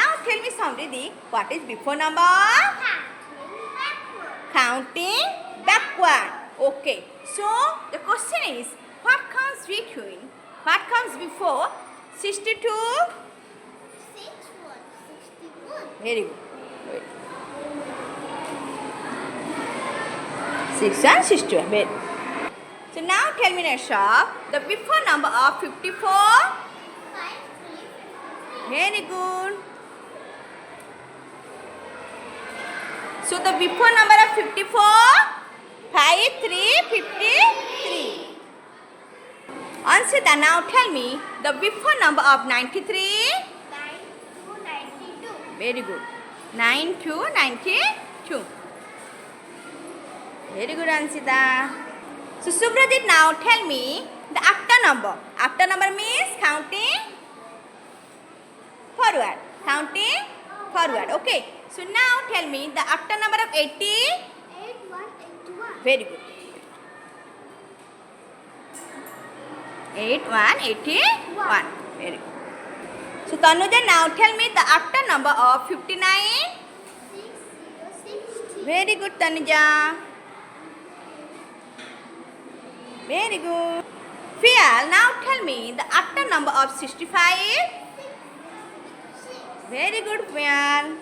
now tell me Samriddhi, what is before number? Counting backward. Okay. So the question is, what comes before 62? 61. Very good. Wait. 6 and 61. Wait. So now tell me Nasha, the before number of 54? 5, 3, 53. Very good. So the before number of 54? 5, 3, 53. Ansita, now tell me the before number of 93? 9 to 92. Very good. 9 to 92. Very good, Ansita. So Subhradip, now tell me the after number. After number means counting forward. Counting forward. Okay. So now tell me the after number of 80. 81. Very good. 81. Very good. So Tanuja, now tell me the after number of 59. 60. Very good, Tanuja. Very good. Fial, now tell me the after number of 65. Very good, Fial.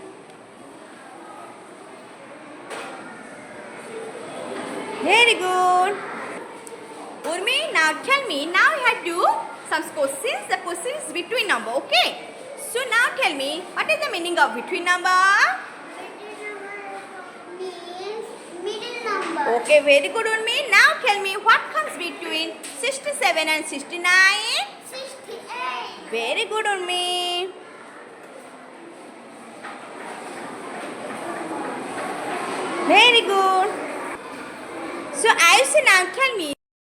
Very good. Urmi, now tell me, now you have to do some questions. The questions between number, okay? So now tell me, what is the meaning of between number? Means middle number. Okay, very good, Urmi. Now tell me, what comes between 67 and 69? 68. Very good, Urmi. Very good. So Ayushi, now tell me